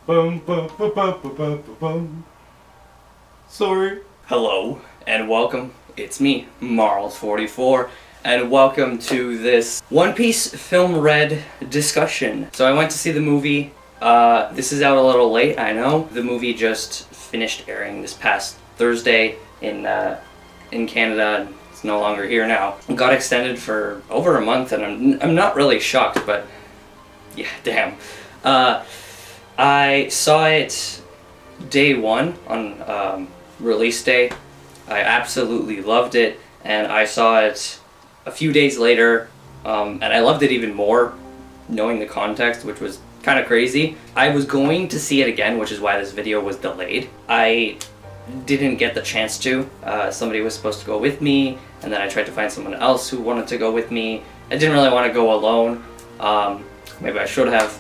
Bum, bum, bum, bum, bum, bum, bum, bum. Sorry. Hello and welcome. It's me, Marls44, and welcome to this One Piece Film Red discussion. So I went to see the movie. This is out a little late, I know. The movie just finished airing this past Thursday in Canada, and it's no longer here now. It got extended for over a month, and I'm not really shocked, but yeah, damn. I saw it day one on release day. I absolutely loved it, and I saw it a few days later, and I loved it even more knowing the context, which was kind of crazy. I was going to see it again, which is why this video was delayed. I didn't get the chance to. Somebody was supposed to go with me, and then I tried to find someone else who wanted to go with me. I didn't really want to go alone. Maybe I should have,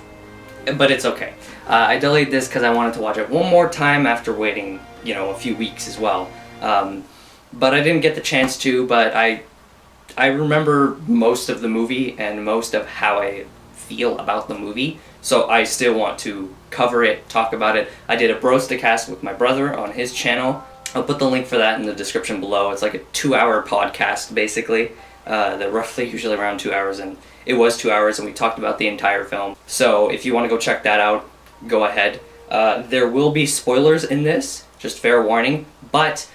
but it's okay. I delayed this because I wanted to watch it one more time after waiting, a few weeks as well. But I didn't get the chance to, but I remember most of the movie and most of how I feel about the movie, so I still want to cover it, talk about it. I did a Brosticast with my brother on his channel. I'll put the link for that in the description below. It's like a 2-hour podcast, basically. They're roughly usually around 2 hours, and it was 2 hours, and we talked about the entire film. So if you want to go check that out, go ahead. There will be spoilers in this, just fair warning, but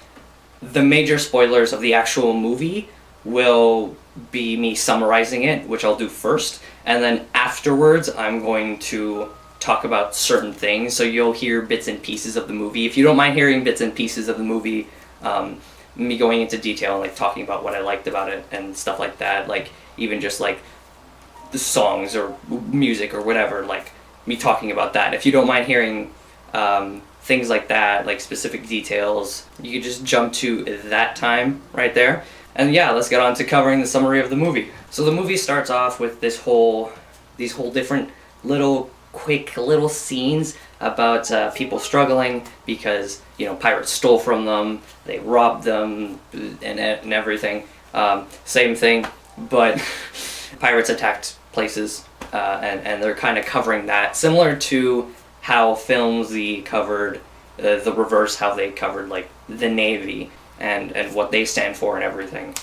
the major spoilers of the actual movie will be me summarizing it, which I'll do first, and then afterwards I'm going to talk about certain things, so you'll hear bits and pieces of the movie. If you don't mind hearing bits and pieces of the movie, me going into detail and like talking about what I liked about it and stuff like that, like even just like the songs or music or whatever, like me talking about that. If you don't mind hearing things like that, like specific details, you can just jump to that time right there. And yeah, let's get on to covering the summary of the movie. So the movie starts off with these whole different quick little scenes about people struggling because, pirates stole from them, they robbed them, and everything. Same thing, but pirates attacked places, and they're kind of covering that, similar to how Film Z covered the reverse, how they covered like the Navy and what they stand for and everything.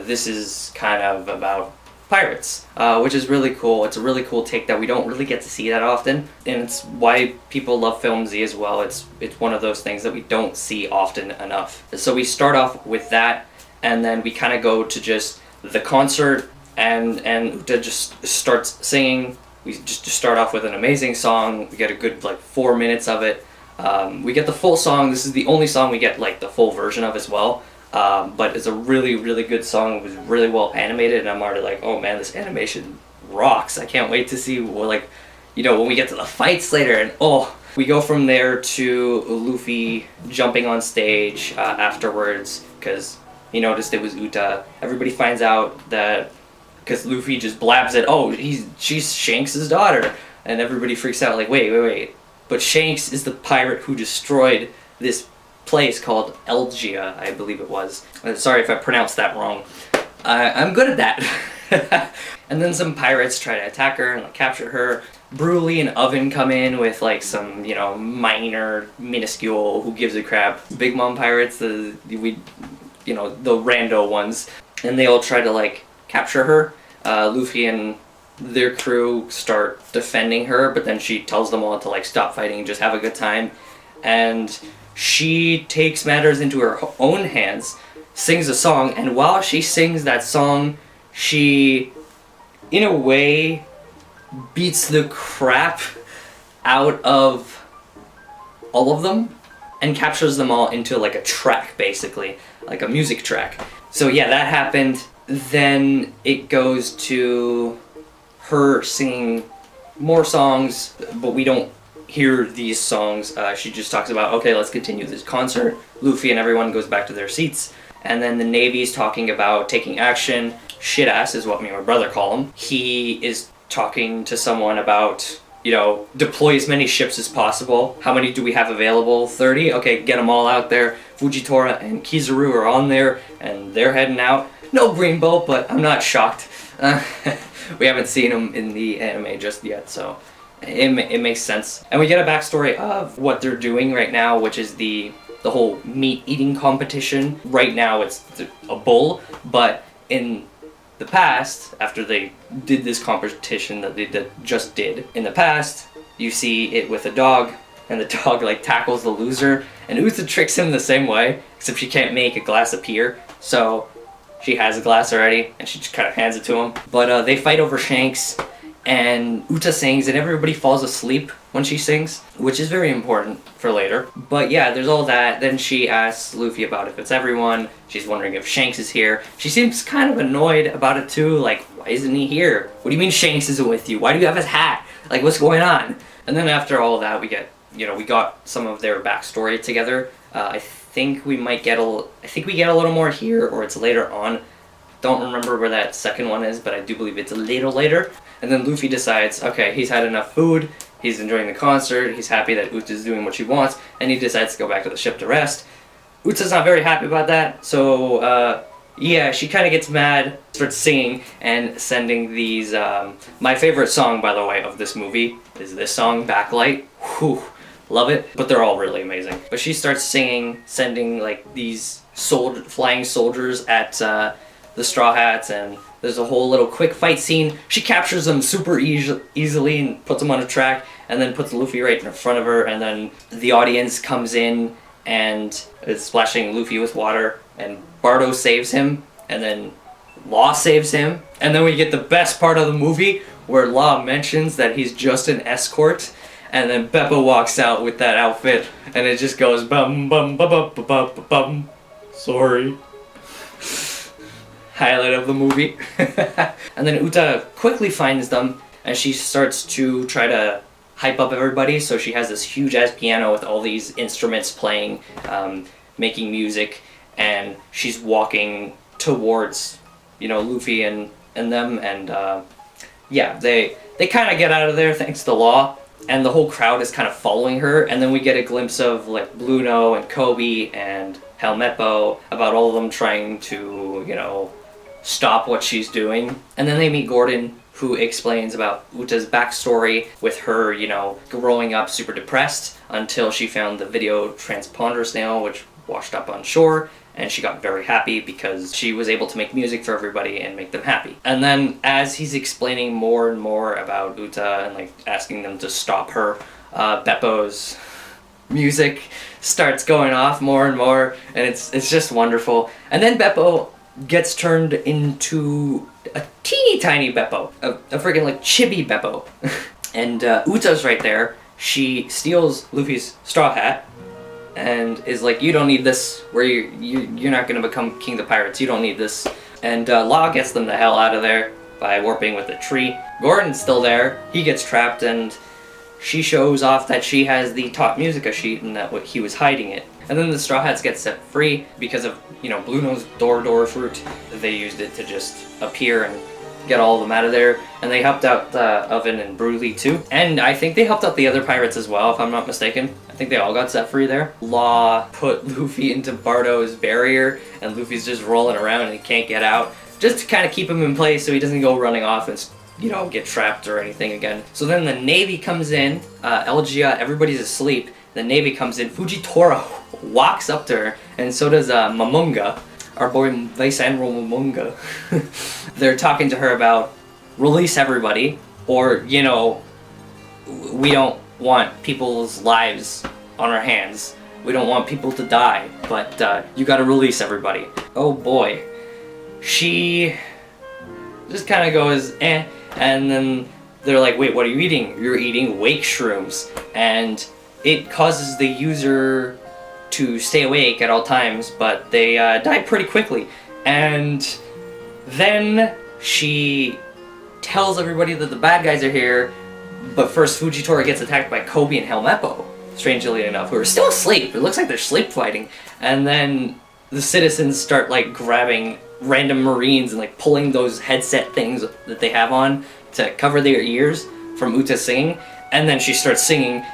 This is kind of about pirates, which is really cool. It's a really cool take that we don't really get to see that often, and it's why people love Film Z as well. It's one of those things that we don't see often enough. So we start off with that, and then we kind of go to just the concert, and Uda just starts singing. We just start off with an amazing song. We get a good 4 minutes of it. We get the full song. This is the only song we get the full version of as well. But it's a really, really good song. It was really well animated, and I'm already like, oh man, this animation rocks. I can't wait to see when we get to the fights later. And we go from there to Luffy jumping on stage afterwards because he noticed it was Uta. Everybody finds out that because Luffy just blabs it, she's Shanks' daughter, and everybody freaks out like, wait. But Shanks is the pirate who destroyed this place called Elgia, I believe it was. Sorry if I pronounced that wrong. I'm good at that. And then some pirates try to attack her and capture her. Brulee and Oven come in with some, minor, minuscule, who gives a crap, Big Mom pirates, the rando ones. And they all try to capture her. Luffy and their crew start defending her, but then she tells them all to stop fighting and just have a good time. And she takes matters into her own hands, sings a song, and while she sings that song, she, in a way, beats the crap out of all of them and captures them all into a track, basically, like a music track. So yeah, that happened. Then it goes to her singing more songs, but we don't hear these songs. She just talks about, okay, let's continue this concert. Luffy and everyone goes back to their seats, and then the Navy's talking about taking action. Shit-ass is what me and my brother call him. He is talking to someone about, deploy as many ships as possible. How many do we have available? 30? Okay, get them all out there. Fujitora and Kizaru are on there, and they're heading out. No green boat, but I'm not shocked. We haven't seen them in the anime just yet, so it makes sense. And we get a backstory of what they're doing right now, which is the whole meat eating competition. Right now it's a bull, but in the past, after they did this competition that they just did, in the past, you see it with a dog, and the dog like tackles the loser, and Uta tricks him the same way, except she can't make a glass appear, so she has a glass already, and she just kind of hands it to him. But they fight over Shanks, and Uta sings, and everybody falls asleep when she sings, which is very important for later. But yeah, there's all that. Then she asks Luffy about if it's everyone. She's wondering if Shanks is here. She seems kind of annoyed about it too, like, why isn't he here? What do you mean Shanks isn't with you? Why do you have his hat? Like, what's going on? And then after all that, we got some of their backstory together. I think we get a little more here, or it's later on. Don't remember where that second one is, but I do believe it's a little later. And then Luffy decides, okay, he's had enough food, he's enjoying the concert, he's happy that Uta's doing what she wants, and he decides to go back to the ship to rest. Uta's not very happy about that, so yeah, she kind of gets mad, starts singing, and sending these, my favorite song, by the way, of this movie is this song, Backlight. Whew, love it, but they're all really amazing. But she starts singing, sending, like, these flying soldiers at, the Straw Hats, and there's a whole little quick fight scene. She captures them super easily and puts them on a track, and then puts Luffy right in front of her, and then the audience comes in and is splashing Luffy with water, and Bardo saves him, and then Law saves him, and then we get the best part of the movie where Law mentions that he's just an escort, and then Bepo walks out with that outfit, and it just goes bum bum bum bum bum bum bum. Sorry. Highlight of the movie. And then Uta quickly finds them, and she starts to try to hype up everybody, so she has this huge ass piano with all these instruments playing, making music, and she's walking towards, Luffy and them, and yeah, they kind of get out of there thanks to Law, and the whole crowd is kind of following her, and then we get a glimpse of like Blueno and Koby and Helmeppo, about all of them trying to, stop what she's doing. And then they meet Gordon, who explains about Uta's backstory with her, growing up super depressed until she found the video transponder snail, which washed up on shore, and she got very happy because she was able to make music for everybody and make them happy. And then as he's explaining more and more about Uta and like asking them to stop her, Beppo's music starts going off more and more, and it's just wonderful. And then Bepo gets turned into a teeny tiny Bepo, a freaking like chibi Bepo. And Uta's right there. She steals Luffy's straw hat and is like, you don't need this, where you're not gonna become king of the pirates, you don't need this. And Law gets them the hell out of there by warping with a tree. Gordon's still there, he gets trapped, and she shows off that she has the top musica sheet and that he was hiding it. And then the Straw Hats get set free because of, Blueno's door fruit. They used it to just appear and get all of them out of there. And they helped out Oven and Brulee too. And I think they helped out the other pirates as well, if I'm not mistaken. I think they all got set free there. Law put Luffy into Bardo's barrier, and Luffy's just rolling around and he can't get out, just to kind of keep him in place so he doesn't go running off and get trapped or anything again. So then the Navy comes in, Elgia, everybody's asleep. The Navy comes in, Fujitora walks up to her, and so does Momonga, our boy Vice Admiral Momonga. They're talking to her about release everybody, or, we don't want people's lives on our hands. We don't want people to die, but you gotta release everybody. Oh boy. She just kind of goes, eh, and then they're like, wait, what are you eating? You're eating wake shrooms, and it causes the user to stay awake at all times, but they die pretty quickly. And then she tells everybody that the bad guys are here, but first Fujitora gets attacked by Koby and Helmeppo, strangely enough, who are still asleep. It looks like they're sleep fighting. And then the citizens start like grabbing random Marines and like pulling those headset things that they have on to cover their ears from Uta singing. And then she starts singing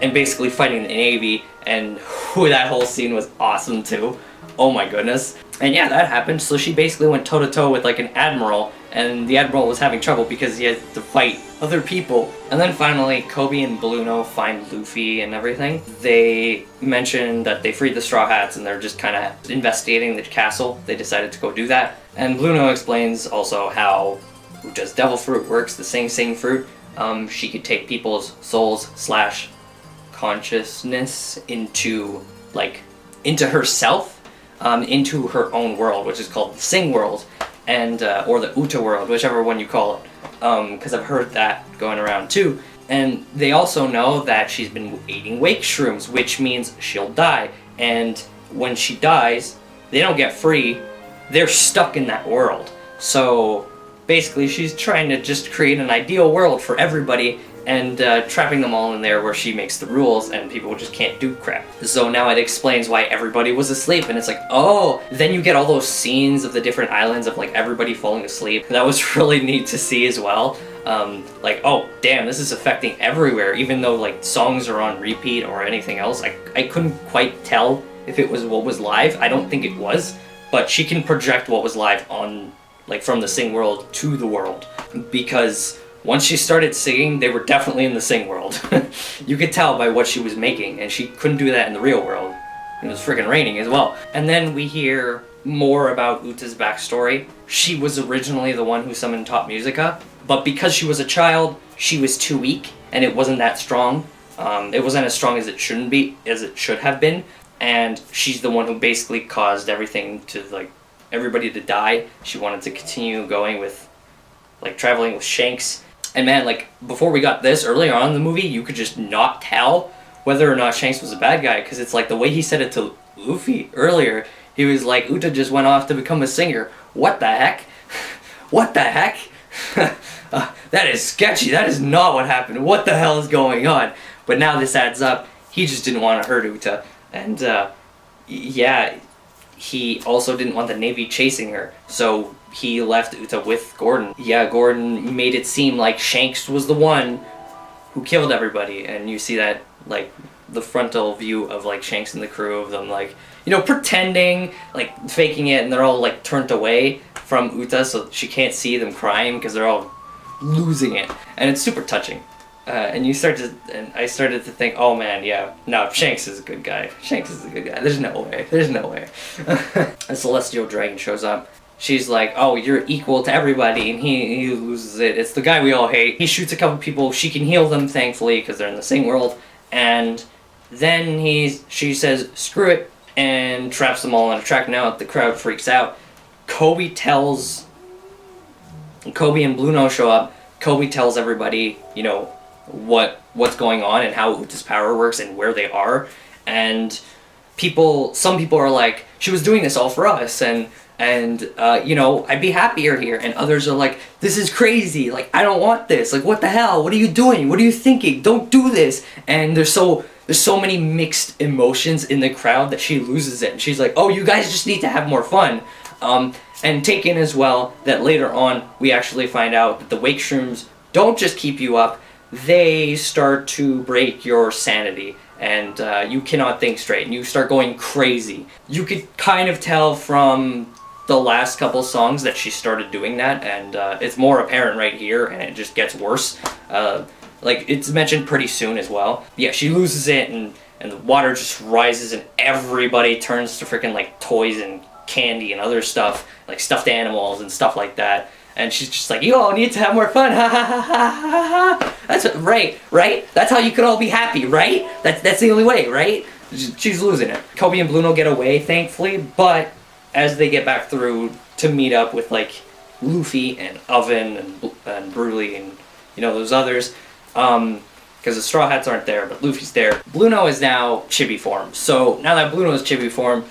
and basically fighting the Navy, and that whole scene was awesome too. Oh my goodness. And yeah, that happened. So she basically went toe to toe with like an admiral, and the admiral was having trouble because he had to fight other people. And then finally, Koby and Blueno find Luffy and everything. They mention that they freed the Straw Hats and they're just kind of investigating the castle. They decided to go do that. And Blueno explains also how Uta's devil fruit works, the Sing Sing fruit. She could take people's souls / consciousness into herself, into her own world, which is called the Sing world, and or the Uta world, whichever one you call it. Because I've heard that going around too. And they also know that she's been eating wake shrooms, which means she'll die. And when she dies, they don't get free. They're stuck in that world. So basically, she's trying to just create an ideal world for everybody and trapping them all in there where she makes the rules and people just can't do crap. So now it explains why everybody was asleep, and it's like, oh, then you get all those scenes of the different islands of like everybody falling asleep. That was really neat to see as well. Like, oh damn, this is affecting everywhere, even though like songs are on repeat or anything else. I couldn't quite tell if it was what was live. I don't think it was, but she can project what was live on, like, from the Sing world to the world, because once she started singing, they were definitely in the Sing world. You could tell by what she was making, and she couldn't do that in the real world. It was freaking raining as well. And then we hear more about Uta's backstory. She was originally the one who summoned Top Musica, but because she was a child, she was too weak, and it wasn't that strong. It wasn't as strong as it should have been, and she's the one who basically caused everything to, like, everybody to die. She wanted to continue going with, like, traveling with Shanks. And man, like, before we got this, earlier on in the movie, you could just not tell whether or not Shanks was a bad guy, because it's like the way he said it to Luffy earlier. He was like, Uta just went off to become a singer. What the heck? What the heck? That is sketchy. That is not what happened. What the hell is going on? But now this adds up. He just didn't want to hurt Uta. And, yeah, he also didn't want the Navy chasing her. So he left Uta with Gordon. Yeah, Gordon made it seem like Shanks was the one who killed everybody. And you see that, like, the frontal view of, like, Shanks and the crew of them, like, you know, pretending, like, faking it, and they're all, like, turned away from Uta so she can't see them crying because they're all losing it. And it's super touching. And I started to think, oh man, yeah, no, Shanks is a good guy. Shanks is a good guy. There's no way. There's no way. A celestial dragon shows up. She's like, oh, you're equal to everybody, and he loses it. It's the guy we all hate. He shoots a couple people. She can heal them, thankfully, because they're in the same world. And then she says, screw it, and traps them all on a track. Now the crowd freaks out. Koby and Blueno show up. Koby tells everybody, you know, what's going on and how Uta's power works and where they are. And some people are like, she was doing this all for us, and you know, I'd be happier here. And others are like, this is crazy, like, I don't want this, like, what the hell, what are you doing, what are you thinking, don't do this. And there's so many mixed emotions in the crowd that she loses it, and she's like, oh, you guys just need to have more fun. And take in as well that later on we actually find out that the wake shrooms don't just keep you up, they start to break your sanity, and you cannot think straight, and you start going crazy. You could kind of tell from the last couple songs that she started doing that, and it's more apparent right here, and it just gets worse. Like, it's mentioned pretty soon as well. Yeah, she loses it, and the water just rises, and everybody turns to freaking, like, toys and candy and other stuff, like stuffed animals and stuff like that. And she's just like, you all need to have more fun, ha ha ha ha ha ha. That's right? That's how you can all be happy, right? That's the only way, right? She's losing it. Koby and Blueno get away, thankfully, but as they get back through to meet up with, like, Luffy and Oven and Brulee and, you know, those others, because the Straw Hats aren't there, but Luffy's there. Blueno is now chibi form. So now that Blueno is chibi form,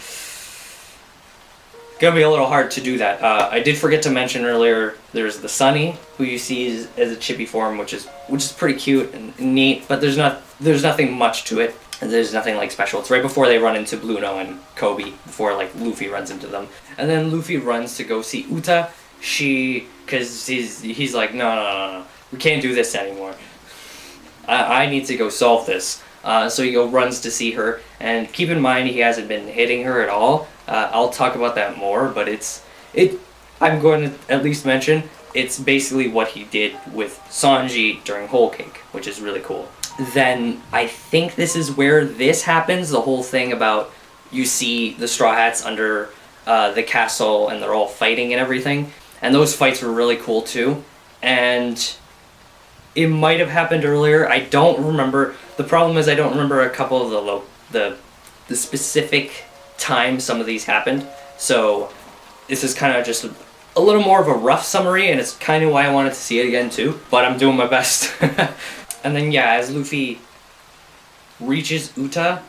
gonna be a little hard to do that. I did forget to mention earlier, there's the Sunny, who you see as a chibi form, which is pretty cute and neat, but there's nothing much to it. There's nothing, like, special. It's right before they run into Blueno and Koby, before, like, Luffy runs into them. And then Luffy runs to go see Uta. Because he's like, no, we can't do this anymore. I need to go solve this. So he runs to see her, and keep in mind he hasn't been hitting her at all. I'll talk about that more, but I'm going to at least mention it's basically what he did with Sanji during Whole Cake, which is really cool. Then I think this is where this happens, the whole thing about you see the Straw Hats under the castle and they're all fighting and everything. And those fights were really cool too. And it might have happened earlier. I don't remember. The problem is I don't remember a couple of the specific time some of these happened. So this is kind of just a little more of a rough summary, and it's kind of why I wanted to see it again too. But I'm doing my best. And then yeah, as Luffy reaches Uta,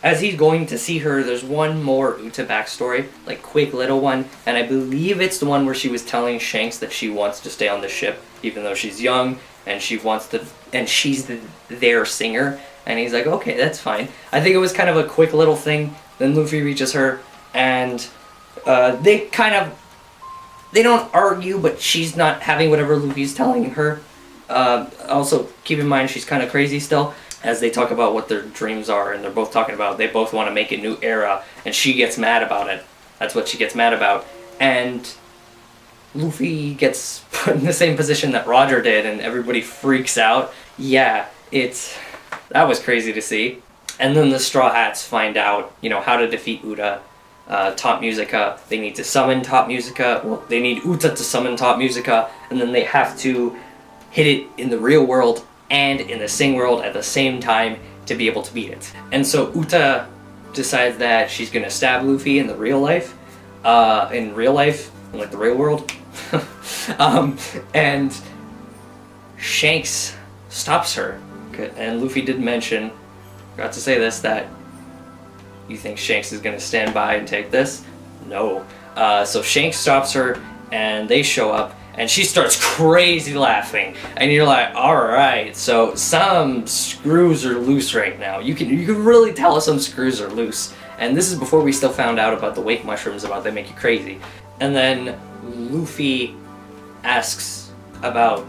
as he's going to see her, there's one more Uta backstory, like quick little one, and I believe it's the one where she was telling Shanks that she wants to stay on the ship, even though she's young, and she wants to, and she's their singer, and he's like, okay, that's fine. I think it was kind of a quick little thing. Then Luffy reaches her, and they don't argue, but she's not having whatever Luffy's telling her. Also, keep in mind she's kind of crazy still, as they talk about what their dreams are, and they're both talking about they both want to make a new era, and she gets mad about it. That's what she gets mad about. And Luffy gets put in the same position that Roger did, and everybody freaks out. Yeah, that was crazy to see. And then the Straw Hats find out, how to defeat Uta. Top Musica, they need to summon Top Musica, well, they need Uta to summon Top Musica, and then they have to hit it in the real world and in the Sing world at the same time to be able to beat it. And so Uta decides that she's gonna stab Luffy in the real life, in like the real world. And Shanks stops her, and Luffy did mention, forgot to say this, that you think Shanks is gonna stand by and take this? No. So Shanks stops her, and they show up, and she starts crazy laughing, and you're like, alright, so some screws are loose right now. You can really tell some screws are loose. And this is before we still found out about the wake mushrooms, about they make you crazy. And then Luffy asks about,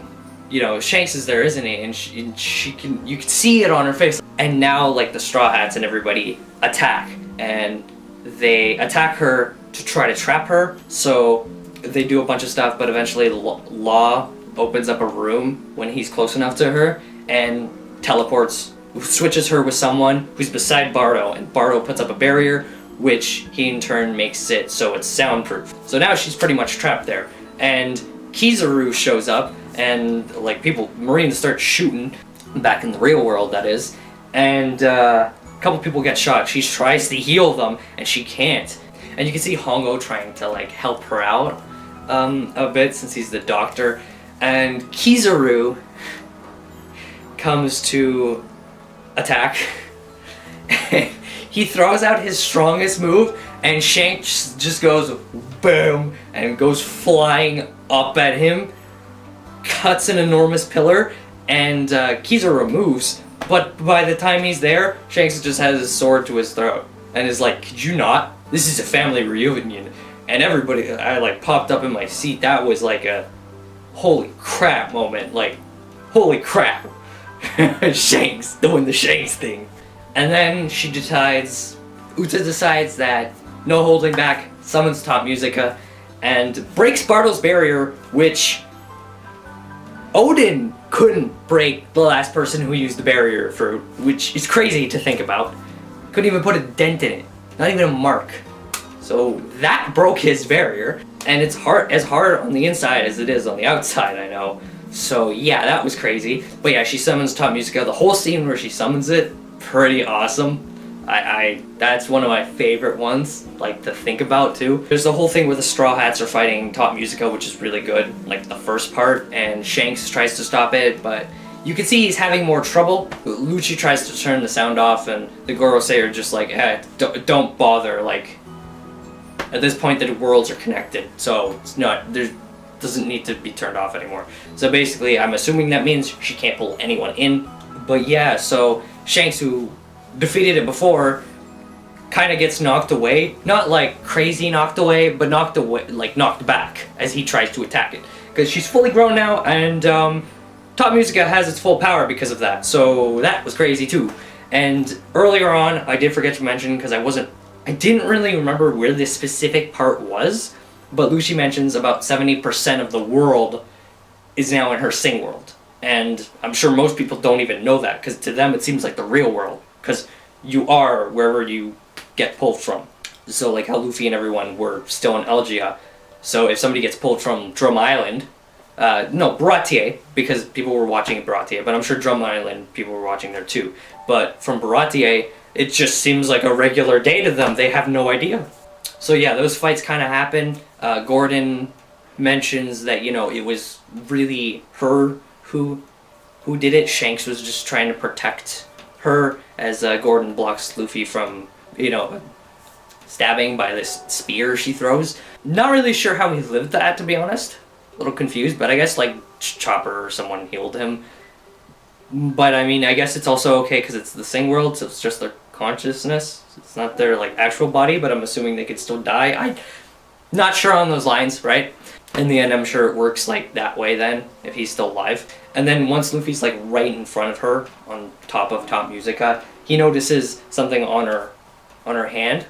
Shanks is there, isn't he? And you can see it on her face. And now, like, the Straw Hats and everybody attack, and they attack her to try to trap her. So they do a bunch of stuff, but eventually Law opens up a room when he's close enough to her and teleports, switches her with someone who's beside Bardo, and Bardo puts up a barrier, which he in turn makes it so it's soundproof. So now she's pretty much trapped there. And Kizaru shows up, and like Marines start shooting, back in the real world that is, and a couple people get shot. She tries to heal them, and she can't. And you can see Hongo trying to like help her out a bit, since he's the doctor. And Kizaru comes to attack. He throws out his strongest move, and Shanks just goes boom and goes flying up at him, cuts an enormous pillar, and Kizaru moves. But by the time he's there, Shanks just has his sword to his throat and is like, could you not? This is a family reunion. And everybody, I like popped up in my seat. That was like a holy crap moment. Like, holy crap. Shanks doing the Shanks thing. And then Uta decides that no holding back, summons Top Musica, and breaks Bardo's barrier, which Odin couldn't break the last person who used the barrier for, which is crazy to think about. Couldn't even put a dent in it, not even a mark. So that broke his barrier, and it's as hard on the inside as it is on the outside, I know. So yeah, that was crazy. But yeah, she summons Top Musica. The whole scene where she summons it, pretty awesome. That's one of my favorite ones, like, to think about too. There's the whole thing where the Straw Hats are fighting Top Musica, which is really good, like the first part, and Shanks tries to stop it, but you can see he's having more trouble. Lucci tries to turn the sound off, and the Gorosei are just like, don't bother, like, at this point the worlds are connected, so it's not, doesn't need to be turned off anymore. So basically, I'm assuming that means she can't pull anyone in. But yeah, so Shanks, who defeated it before, kind of gets knocked away. Not like crazy knocked away, but knocked away, like knocked back as he tries to attack it. Because she's fully grown now, and Top Musica has its full power because of that. So that was crazy too. And earlier on, I did forget to mention, because I didn't really remember where this specific part was, But Lucci mentions about 70% of the world is now in her sing world. And I'm sure most people don't even know that, because to them it seems like the real world. Because you are wherever you get pulled from. So like how Luffy and everyone were still in Elgia. So if somebody gets pulled from Drum Island, no, Baratier, because people were watching at Baratier, but I'm sure Drum Island people were watching there too. But from Baratier, it just seems like a regular day to them. They have no idea. So yeah, those fights kind of happen. Gordon mentions that, you know, it was really her who did it. Shanks was just trying to protect her as Gordon blocks Luffy from, you know, stabbing by this spear she throws. Not really sure how he lived that, to be honest. A little confused, but I guess like Chopper or someone healed him. But I mean, I guess it's also okay because it's the Sing world, so it's just their consciousness. It's not their like actual body, but I'm assuming they could still die. I'm not sure on those lines, right? In the end, I'm sure it works like that way then, if he's still alive. And then once Luffy's like right in front of her, on top of Top Musica, he notices something on her hand,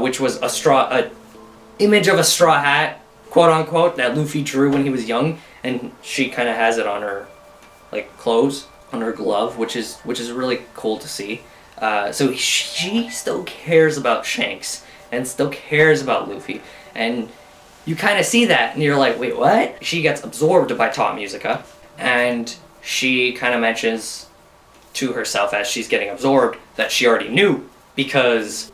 which was a image of a straw hat, quote unquote, that Luffy drew when he was young, and she kind of has it on her like clothes, on her glove, which is really cool to see. So she still cares about Shanks and still cares about Luffy, and you kind of see that, and you're like, wait, what? She gets absorbed by Top Musica, and she kind of mentions to herself as she's getting absorbed that she already knew because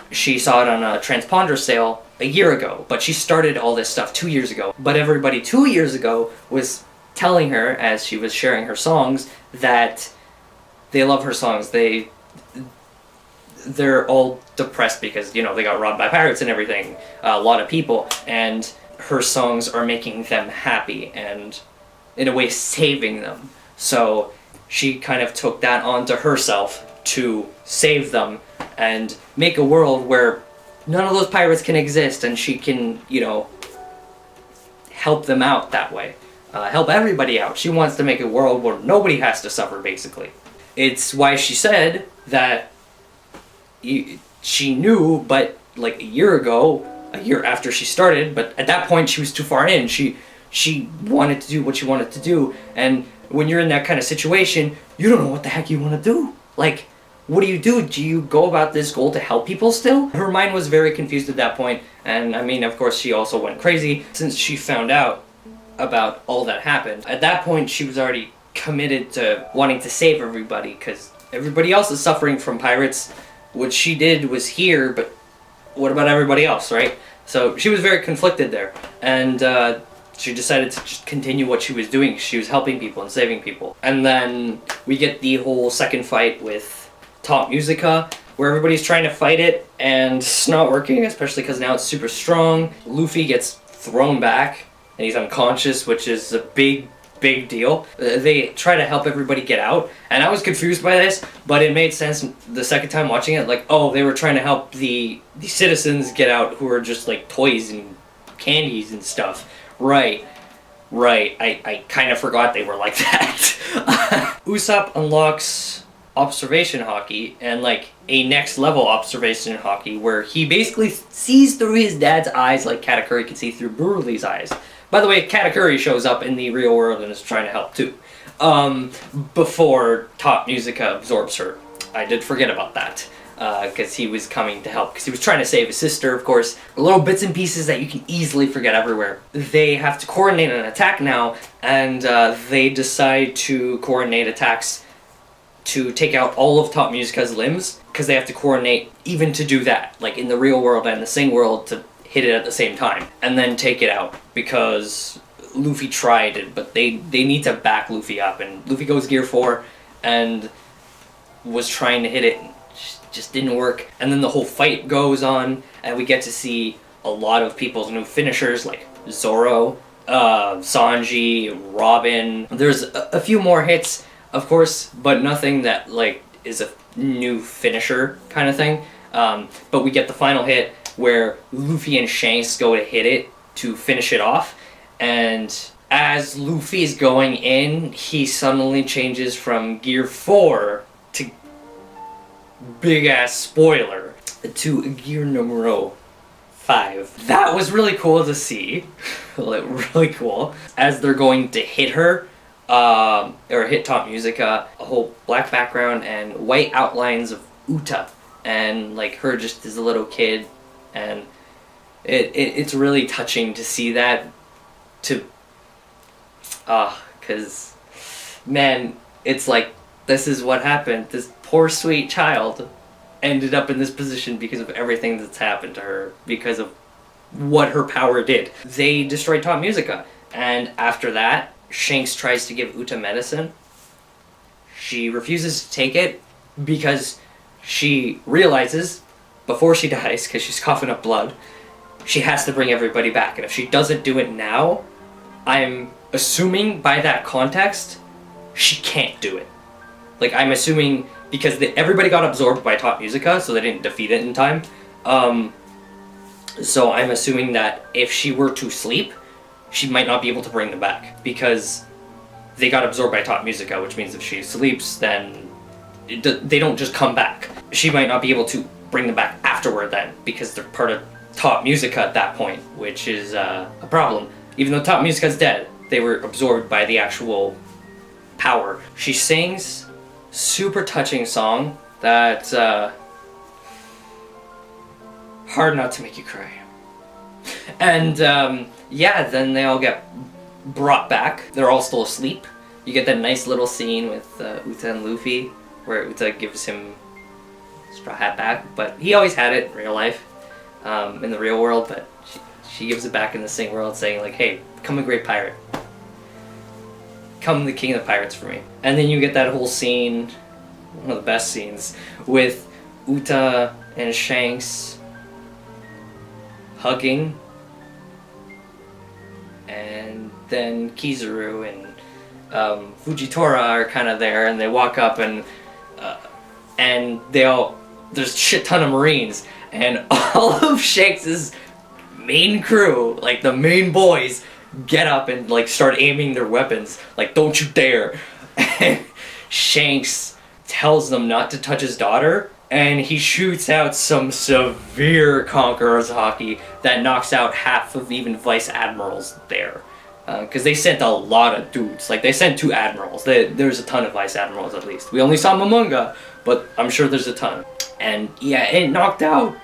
she saw it on a transponder sale a year ago, but she started all this stuff 2 years ago. But everybody 2 years ago was telling her, as she was sharing her songs, that they love her songs. They're all depressed because, you know, they got robbed by pirates and everything, a lot of people, and her songs are making them happy and in a way saving them. So she kind of took that onto herself to save them and make a world where none of those pirates can exist, and she can, you know, help them out that way. Help everybody out. She wants to make a world where nobody has to suffer, basically. It's why she said that she knew, but like a year after she started, but at that point she was too far in. She wanted to do what she wanted to do, and when you're in that kind of situation, you don't know what the heck you want to do. Like, what do? Do you go about this goal to help people still? Her mind was very confused at that point, and I mean, of course, she also went crazy since she found out about all that happened. At that point, she was already committed to wanting to save everybody, because everybody else is suffering from pirates. What she did was here, but what about everybody else, right? So she was very conflicted there, and she decided to just continue what she was doing. She was helping people and saving people. And then we get the whole second fight with Top Musica, where everybody's trying to fight it, and it's not working, especially because now it's super strong. Luffy gets thrown back, and he's unconscious, which is a big deal. They try to help everybody get out, and I was confused by this, but it made sense the second time watching it. Like, oh, they were trying to help the citizens get out who are just like toys and candies and stuff. Right. I kind of forgot they were like that. Usopp unlocks observation hockey, and like a next level observation hockey where he basically sees through his dad's eyes like Katakuri can see through Brulee's eyes. By the way, Katakuri shows up in the real world and is trying to help too. Before Top Musica absorbs her. I did forget about that. Because he was coming to help. Because he was trying to save his sister, of course. Little bits and pieces that you can easily forget everywhere. They have to coordinate an attack now, and they decide to coordinate attacks to take out all of Top Musica's limbs. Because they have to coordinate even to do that. Like in the real world and the Sing world, to hit it at the same time and then take it out, because Luffy tried it, but they need to back Luffy up, and Luffy goes Gear 4 and was trying to hit it, just didn't work. And then the whole fight goes on, and we get to see a lot of people's new finishers like Zoro, Sanji, Robin. There's a few more hits, of course, but nothing that like is a new finisher kind of thing. But we get the final hit where Luffy and Shanks go to hit it to finish it off, and as Luffy's going in, he suddenly changes from Gear 4 to big ass spoiler to Gear numero 5. That was really cool to see. Like, really cool. As they're going to hit her, or hit Top Musica, a whole black background and white outlines of Uta, and like her just as a little kid, and it's really touching to see that. Because man, it's like, this is what happened. This poor sweet child ended up in this position because of everything that's happened to her, because of what her power did. They destroyed Top Musica, and after that, Shanks tries to give Uta medicine. She refuses to take it because she realizes, before she dies, because she's coughing up blood, she has to bring everybody back. And if she doesn't do it now, I'm assuming by that context, she can't do it. Like, I'm assuming, because everybody got absorbed by Top Musica, so they didn't defeat it in time. So I'm assuming that if she were to sleep, she might not be able to bring them back, because they got absorbed by Top Musica, which means if she sleeps, then they don't just come back. She might not be able to bring them back afterward then, because they're part of Top Musica at that point, which is a problem. Even though Top Musica's dead, they were absorbed by the actual power. She sings super touching song that hard not to make you cry. And yeah, then they all get brought back. They're all still asleep. You get that nice little scene with Uta and Luffy, where Uta gives him straw hat back, but he always had it in real life, in the real world, but she gives it back in the Sing world, saying like, hey, become a great pirate. Become the king of the pirates for me. And then you get that whole scene, one of the best scenes, with Uta and Shanks hugging, and then Kizaru and Fujitora are kind of there, and they walk up, and there's a shit ton of Marines, and all of Shanks' main crew, like the main boys, get up and like start aiming their weapons, like, don't you dare. And Shanks tells them not to touch his daughter, and he shoots out some severe Conqueror's Hockey that knocks out half of even Vice Admirals there. Because they sent a lot of dudes. Like, they sent 2 Admirals. There's a ton of Vice Admirals, at least. We only saw Momonga, but I'm sure there's a ton. And yeah, it knocked out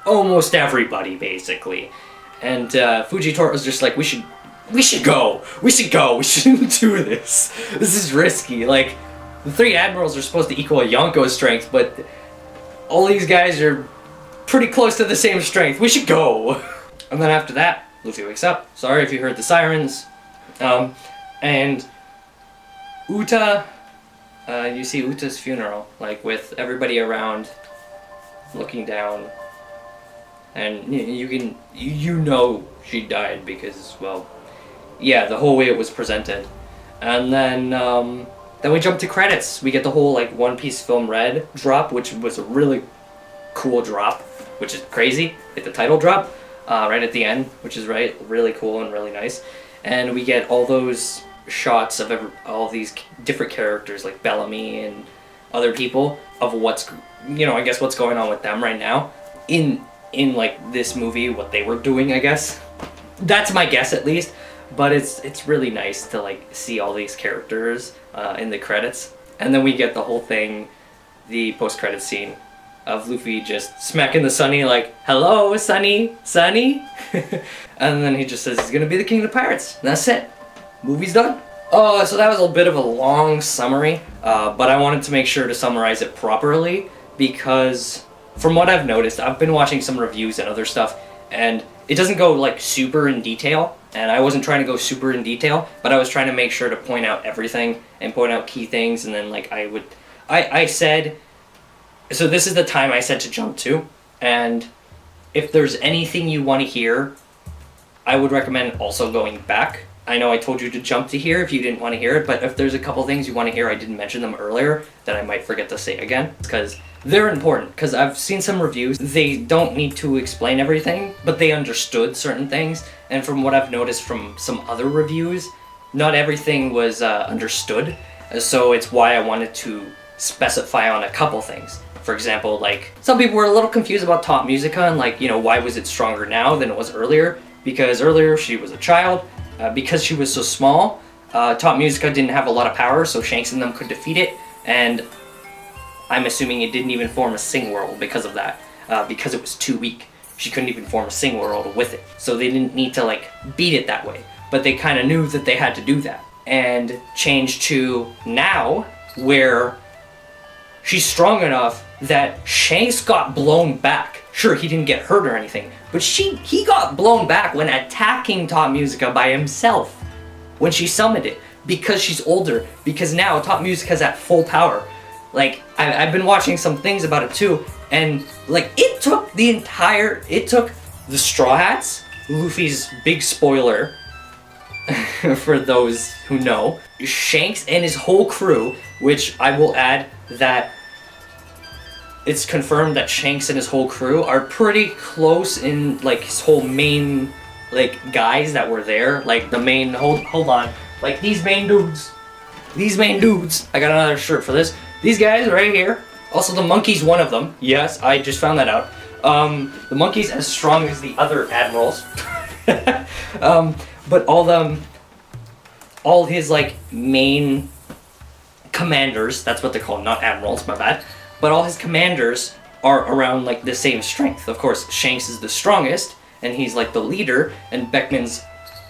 almost everybody, basically. And Fujitora was just like, we should go. We shouldn't do this. This is risky. Like, the 3 Admirals are supposed to equal Yonko's strength, but all these guys are pretty close to the same strength. We should go. And then after that, Luffy wakes up. Sorry if you heard the sirens. And Uta, you see Uta's funeral, like, with everybody around looking down. And you know she died because, well, yeah, the whole way it was presented. And then we jump to credits. We get the whole, like, One Piece Film Red drop, which was a really cool drop, which is crazy. Hit the title drop right at the end, which is really cool and really nice. And we get all those shots of all these different characters, like Bellamy and other people, of what's, I guess what's going on with them right now in like this movie, what they were doing, I guess. That's my guess, at least. But it's really nice to, like, see all these characters in the credits. And then we get the whole thing, the post-credits scene of Luffy just smacking the Sunny, like, hello, Sunny. And then he just says he's gonna be the king of the pirates. And that's it. Movie's done. So that was a bit of a long summary, but I wanted to make sure to summarize it properly, because from what I've noticed, I've been watching some reviews and other stuff, and it doesn't go, like, super in detail, and I wasn't trying to go super in detail, but I was trying to make sure to point out everything and point out key things, and then, like, I said, so this is the time I said to jump to, and if there's anything you want to hear, I would recommend also going back. I know I told you to jump to here if you didn't want to hear it, but if there's a couple things you want to hear, I didn't mention them earlier, that I might forget to say again, because they're important, because I've seen some reviews, they don't need to explain everything, but they understood certain things, and from what I've noticed from some other reviews, not everything was understood, so it's why I wanted to specify on a couple things. For example, like, some people were a little confused about Top Musica and, like, you know, why was it stronger now than it was earlier? Because earlier she was a child, because she was so small, Top Musica didn't have a lot of power, so Shanks and them could defeat it, and I'm assuming it didn't even form a Sing World because of that, because it was too weak. She couldn't even form a Sing World with it, so they didn't need to, like, beat it that way. But they kind of knew that they had to do that. And change to now, where she's strong enough that Shanks got blown back. Sure, he didn't get hurt or anything, but he got blown back when attacking Top Musica by himself when she summoned it, because she's older, because now Top Musica's at full power. Like, I've been watching some things about it too, and like, it took the Straw Hats, Luffy's big spoiler, for those who know, Shanks and his whole crew, which I will add that it's confirmed that Shanks and his whole crew are pretty close in, like, his whole main, like, guys that were there, like, the main, hold on, like, these main dudes, I got another shirt for this, these guys right here, also the monkey's one of them, yes, I just found that out, the monkey's as strong as the other admirals, but all his, like, main commanders, that's what they're called, not admirals, my bad, but all his commanders are around, like, the same strength. Of course, Shanks is the strongest, and he's, like, the leader, and Beckman's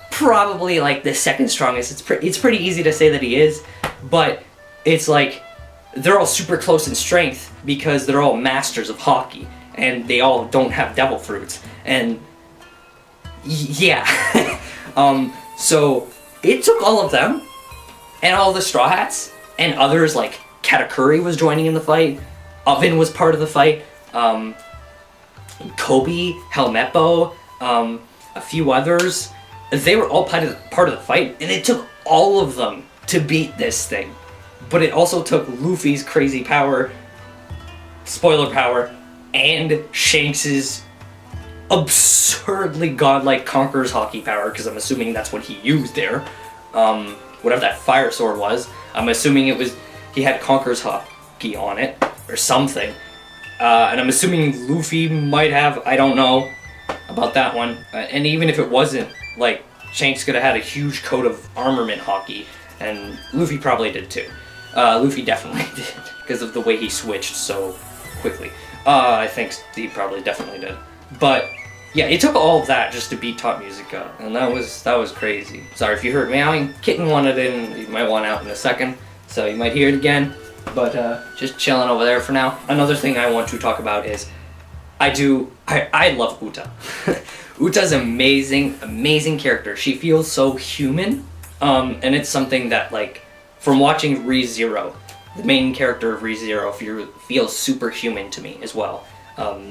probably, like, the second strongest. It's pretty easy to say that he is, but it's, like, they're all super close in strength because they're all masters of hockey, and they all don't have devil fruits, and yeah. So it took all of them, and all the Straw Hats, and others, like Katakuri was joining in the fight, Oven was part of the fight, Koby, Helmeppo, a few others, they were all part of the fight, and it took all of them to beat this thing. But it also took Luffy's crazy power, spoiler power, and Shanks's absurdly godlike Conqueror's hockey power, because I'm assuming that's what he used there. Whatever that fire sword was, I'm assuming he had Conqueror's hockey on it, or something. And I'm assuming Luffy might have, I don't know about that one. And even if it wasn't, like, Shanks could have had a huge coat of armament hockey, and Luffy probably did too. Luffy definitely did, because of the way he switched so quickly. I think he probably definitely did. But yeah, it took all of that just to beat Top Musica, and that was crazy. Sorry if you heard meowing. Kitten wanted in, he might want out in a second, so you might hear it again. But just chilling over there for now. Another thing I want to talk about is I love Uta. Uta's amazing character. She feels so human, and it's something that, like, from watching Re:Zero, the main character of Re:Zero feels superhuman to me as well.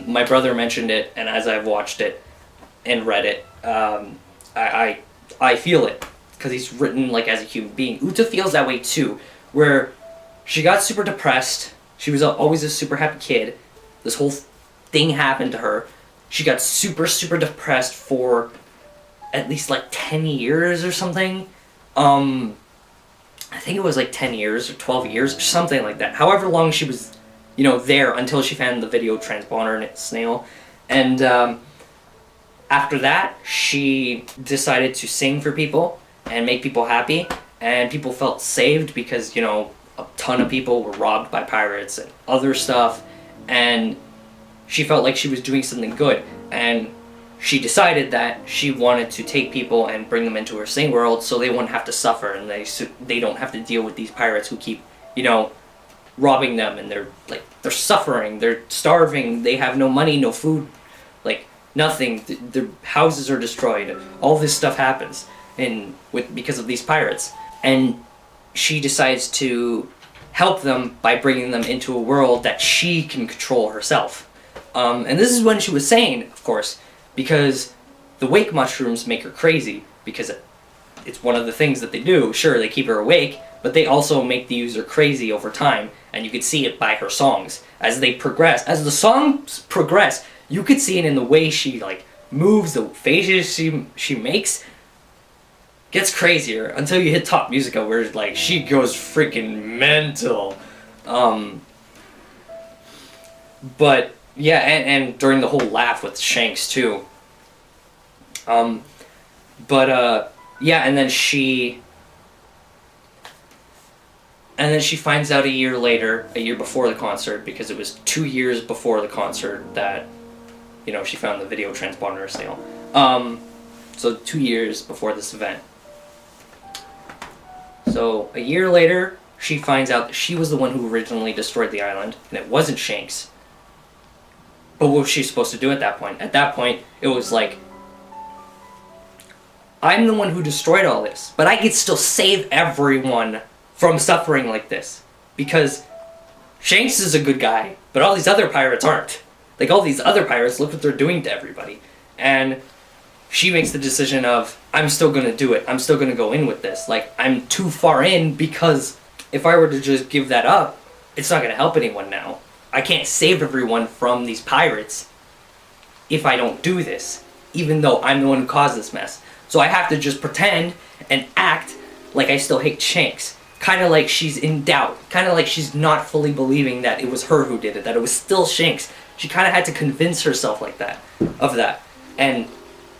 My brother mentioned it, and as I've watched it and read it, I feel it, because he's written, like, as a human being. Uta feels that way too, where she got super depressed. She was always a super happy kid. This whole thing happened to her. She got super depressed for at least, like, 10 years or something. I think it was like 10 years or 12 years or something like that. However long she was, you know, there until she found the video transponder and snail. And after that, she decided to sing for people and make people happy. And people felt saved because, you know, a ton of people were robbed by pirates and other stuff. And she felt like she was doing something good. And she decided that she wanted to take people and bring them into her sing world so they wouldn't have to suffer, and they don't have to deal with these pirates who keep, you know, robbing them, and they're suffering, they're starving, they have no money, no food, like, nothing, their houses are destroyed, all this stuff happens because of these pirates. And she decides to help them by bringing them into a world that she can control herself. And this is when she was sane, of course, because the wake mushrooms make her crazy, because it's one of the things that they do. Sure, they keep her awake, but they also make the user crazy over time, and you could see it by her songs. As they progress, as the songs progress, you could see it in the way she, like, moves, the faces she makes, gets crazier, until you hit Top Musica, where, like, she goes freaking mental. But yeah, and during the whole laugh with Shanks too. Yeah, and then she finds out a year before the concert, because it was 2 years before the concert that, she found the video transponder sale. So 2 years before this event. So a year later, she finds out that she was the one who originally destroyed the island, and it wasn't Shanks. But what was she supposed to do at that point? At that point, it was like, I'm the one who destroyed all this, but I could still save everyone from suffering like this. Because Shanks is a good guy, but all these other pirates aren't. Like, all these other pirates, look what they're doing to everybody. And she makes the decision of, I'm still gonna do it. I'm still gonna go in with this. Like, I'm too far in, because if I were to just give that up, it's not gonna help anyone now. I can't save everyone from these pirates if I don't do this, even though I'm the one who caused this mess. So I have to just pretend and act like I still hate Shanks. Kind of like she's in doubt. Kind of like she's not fully believing that it was her who did it, that it was still Shanks. She kind of had to convince herself like that, of that. And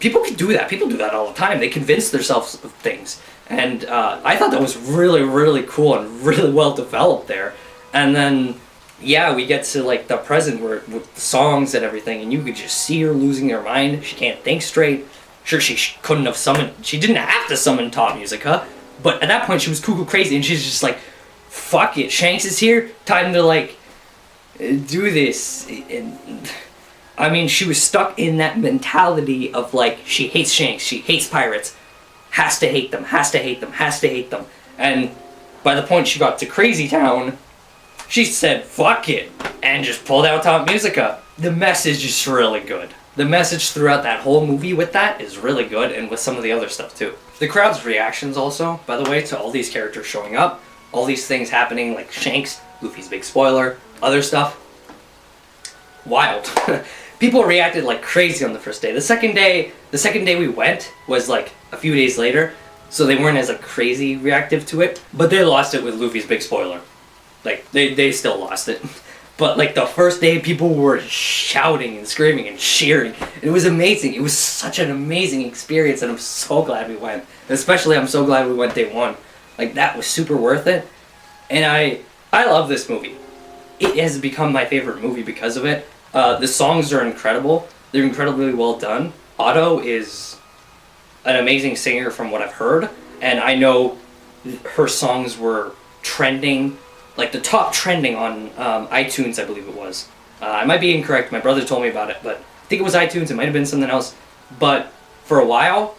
people can do that. People do that all the time. They convince themselves of things. And I thought that was really, really cool and really well developed there. And then, yeah, we get to like the present where with the songs and everything, and you could just see her losing her mind. She can't think straight. Sure, she couldn't have summoned. She didn't have to summon Top Musica, but at that point she was cuckoo crazy, and she's just like, "Fuck it, Shanks is here. Time to like do this." And I mean, she was stuck in that mentality of like, she hates Shanks, she hates pirates, has to hate them, has to hate them, has to hate them. And by the point she got to Crazy Town, she said, "Fuck it," and just pulled out Top Musica. The message is really good. The message throughout that whole movie with that is really good, and with some of the other stuff too. The crowd's reactions also, by the way, to all these characters showing up, all these things happening, like Shanks, Luffy's big spoiler, other stuff, wild. People reacted like crazy on the first day. The second day we went was like a few days later, so they weren't as like crazy reactive to it, but they lost it with Luffy's big spoiler. Like, they still lost it. But like the first day, people were shouting and screaming and cheering. It was amazing. It was such an amazing experience, and I'm so glad we went. Especially, I'm so glad we went day one. Like, that was super worth it. And I love this movie. It has become my favorite movie because of it. The songs are incredible. They're incredibly well done. Otto is an amazing singer from what I've heard, and I know her songs were trending, like the top trending on iTunes, I believe it was. I might be incorrect, my brother told me about it, but I think it was iTunes, it might have been something else. But for a while,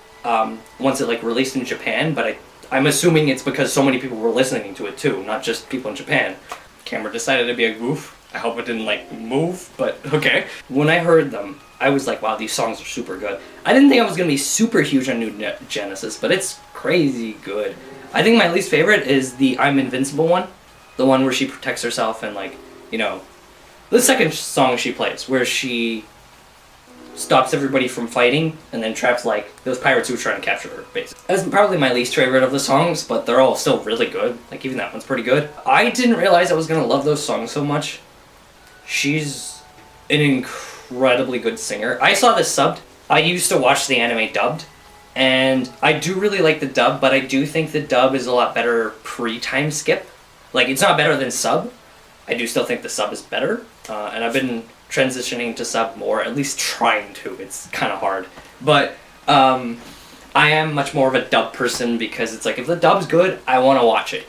once it like released in Japan, but I'm assuming it's because so many people were listening to it too, not just people in Japan. Camera decided to be a goof. I hope it didn't like move, but okay. When I heard them, I was like, wow, these songs are super good. I didn't think I was going to be super huge on New Genesis, but it's crazy good. I think my least favorite is the I'm Invincible one. The one where she protects herself and like, the second song she plays, where she stops everybody from fighting and then traps like those pirates who were trying to capture her, basically. That's probably my least favorite of the songs, but they're all still really good. Like, even that one's pretty good. I didn't realize I was going to love those songs so much. She's an incredibly good singer. I saw this subbed. I used to watch the anime dubbed, and I do really like the dub, but I do think the dub is a lot better pre-time skip. Like, it's not better than sub. I do still think the sub is better, and I've been transitioning to sub more, at least trying to. It's kind of hard. But I am much more of a dub person, because it's like, if the dub's good, I want to watch it,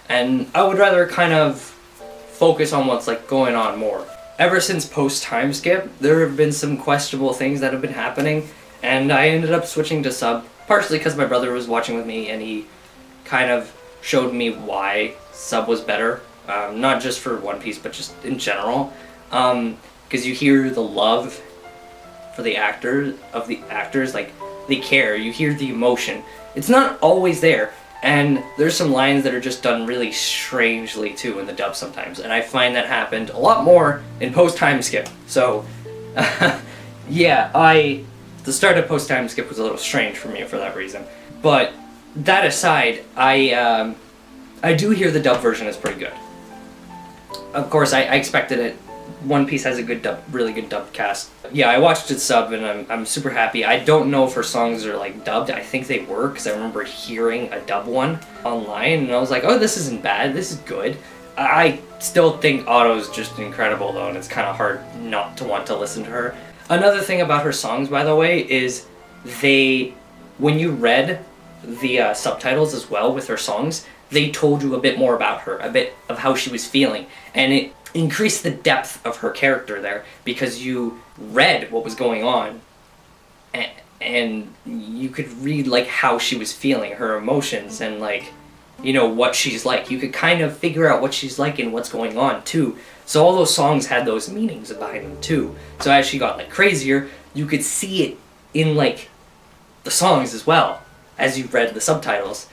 And I would rather kind of focus on what's like going on more. Ever since post-time skip, there have been some questionable things that have been happening, and I ended up switching to sub, partially because my brother was watching with me, and he kind of showed me why sub was better, not just for One Piece, but just in general, because you hear the love for the actors, like, they care, you hear the emotion. It's not always there, and there's some lines that are just done really strangely too in the dub sometimes, and I find that happened a lot more in post-time skip. So, yeah, the start of post-time skip was a little strange for me for that reason. But that aside, I do hear the dub version is pretty good. Of course, I expected it. One Piece has a good really good dubbed cast. Yeah, I watched it sub and I'm super happy. I don't know if her songs are like dubbed. I think they were because I remember hearing a dub one online and I was like, oh, this isn't bad. This is good. I still think Otto's just incredible though, and it's kind of hard not to want to listen to her. Another thing about her songs, by the way, is when you read the subtitles as well with her songs, they told you a bit more about her, a bit of how she was feeling, and it increased the depth of her character there because you read what was going on and you could read like how she was feeling, her emotions, and like, you know, what she's like. You could kind of figure out what she's like and what's going on too. So all those songs had those meanings behind them too. So as she got like crazier, you could see it in like the songs as well as you read the subtitles.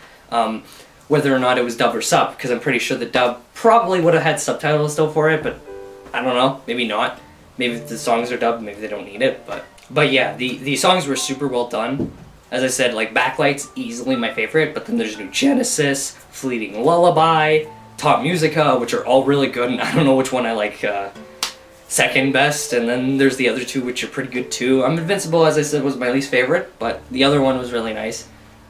Whether or not it was dub or sub, because I'm pretty sure the dub probably would have had subtitles still for it, but I don't know, maybe not. Maybe the songs are dubbed, maybe they don't need it, but yeah, the songs were super well done. As I said, like Backlight's easily my favorite, but then there's New Genesis, Fleeting Lullaby, Top Musica, which are all really good, and I don't know which one I like second best, and then there's the other two which are pretty good too. Invincible, as I said, was my least favorite, but the other one was really nice.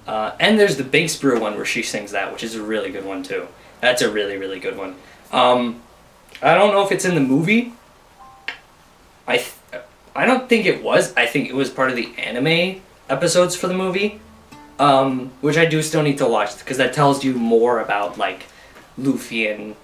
And there's the Big Sprue one where she sings that, which is a really good one too. That's a really, really good one. I don't know if it's in the movie. I don't think it was. I think it was part of the anime episodes for the movie, which I do still need to watch because that tells you more about like Luffy and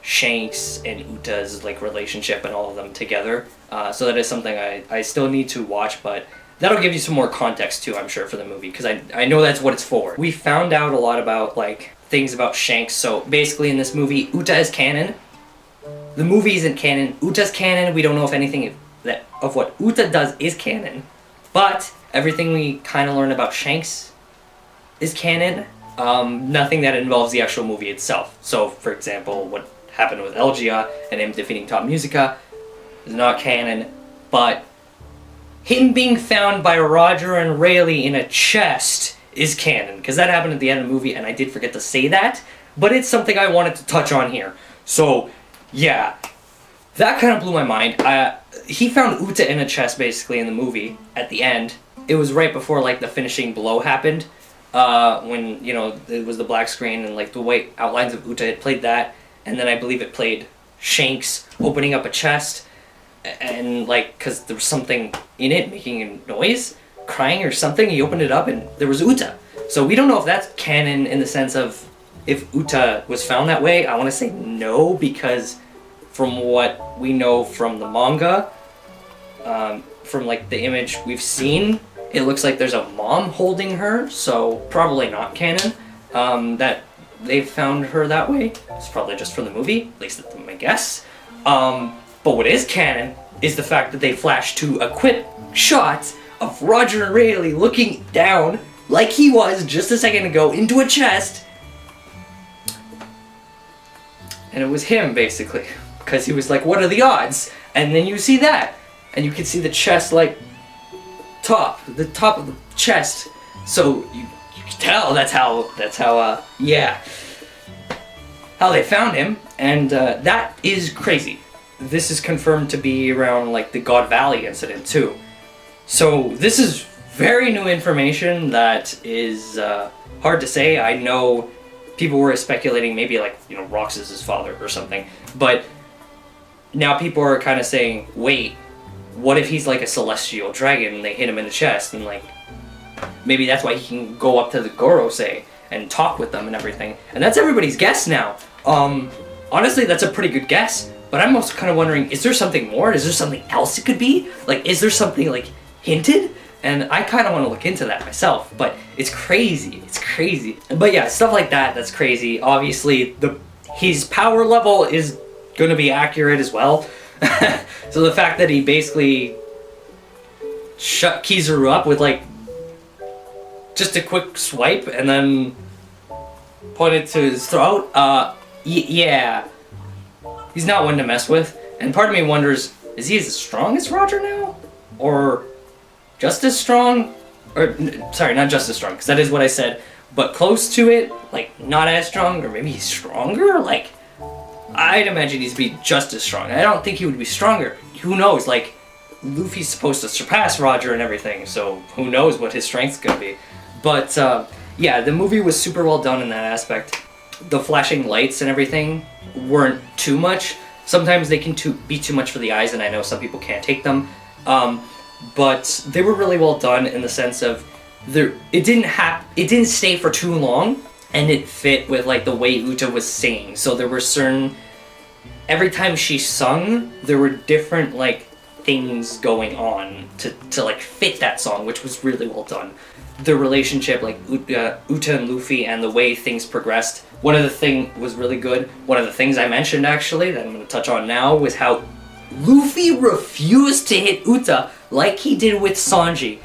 Shanks and Uta's like relationship and all of them together. So that is something I still need to watch, but that'll give you some more context too, I'm sure, for the movie, because I know that's what it's for. We found out a lot about like things about Shanks. So basically in this movie, Uta is canon. The movie isn't canon. Uta's canon. We don't know if anything of what Uta does is canon, but everything we kind of learn about Shanks is canon. Nothing that involves the actual movie itself. So, for example, what happened with Elgia and him defeating Top Musica is not canon, but him being found by Roger and Rayleigh in a chest is canon, because that happened at the end of the movie, and I did forget to say that, but it's something I wanted to touch on here. So, yeah, that kind of blew my mind. He found Uta in a chest, basically, in the movie, at the end. It was right before, like, the finishing blow happened, when, you know, it was the black screen, and, like, the white outlines of Uta. It played that, and then I believe it played Shanks opening up a chest, and like, because there was something in it making a noise, crying or something, he opened it up and there was Uta. So we don't know if that's canon in the sense of if Uta was found that way. I want to say no, because from what we know from the manga, from like the image we've seen, it looks like there's a mom holding her, so probably not canon that they found her that way. It's probably just from the movie, at least that's my guess. But what is canon is the fact that they flashed two quick shots of Roger and Rayleigh looking down, like he was just a second ago, into a chest. And it was him, basically. Because he was like, what are the odds? And then you see that. And you can see the chest, like, the top of the chest. So you can tell that's how they found him. And that is crazy. This is confirmed to be around like the God Valley incident too. So this is very new information that is hard to say. I know people were speculating maybe like, you know, Roux is his father or something, but now people are kind of saying, wait, what if he's like a celestial dragon and they hit him in the chest, and like maybe that's why he can go up to the Goro, say, and talk with them and everything. And that's everybody's guess now. Honestly, that's a pretty good guess. But I'm also kind of wondering, is there something more? Is there something else it could be? Like, is there something, like, hinted? And I kind of want to look into that myself, but it's crazy. It's crazy. But yeah, stuff like that, that's crazy. Obviously, his power level is going to be accurate as well. So the fact that he basically shut Kizaru up with, like, just a quick swipe and then pointed to his throat, yeah. He's not one to mess with, and part of me wonders, is he as strong as Roger now? Or just as strong? Or, sorry, not just as strong, because that is what I said, but close to it, like, not as strong, or maybe he's stronger? Like, I'd imagine he'd be just as strong. I don't think he would be stronger. Who knows? Like, Luffy's supposed to surpass Roger and everything, so who knows what his strength's gonna be. But, yeah, the movie was super well done in that aspect. The flashing lights and everything weren't too much. Sometimes they can be too much for the eyes, and I know some people can't take them. But they were really well done in the sense of it didn't stay for too long, and it fit with like the way Uta was singing. So there were every time she sung, there were different like things going on to like fit that song, which was really well done. The relationship, like Uta and Luffy, and the way things progressed. One of the things was really good. One of the things I mentioned actually that I'm going to touch on now was how Luffy refused to hit Uta like he did with Sanji.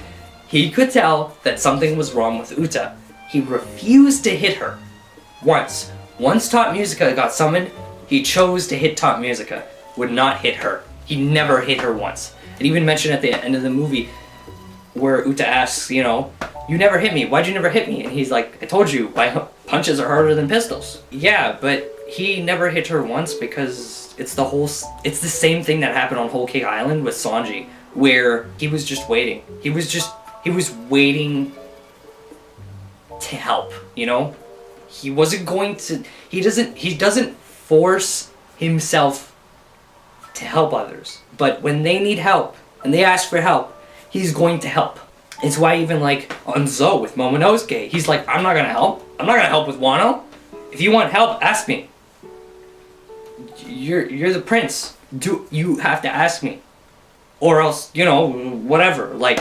He could tell that something was wrong with Uta. He refused to hit her. Once Top Musica got summoned, he chose to hit Top Musica. Would not hit her. He never hit her once. It even mentioned at the end of the movie where Uta asks, you know, you never hit me. Why'd you never hit me? And he's like, I told you, my punches are harder than pistols. Yeah, but he never hit her once because it's the same thing that happened on Whole Cake Island with Sanji, where he was just waiting. He was waiting to help, you know? He wasn't going to, he doesn't force himself to help others. But when they need help, and they ask for help, he's going to help. It's why even like on Zo with Momonosuke, he's like, I'm not gonna help. I'm not gonna help with Wano. If you want help, ask me. You're the prince. You have to ask me. Or else, you know, whatever. Like,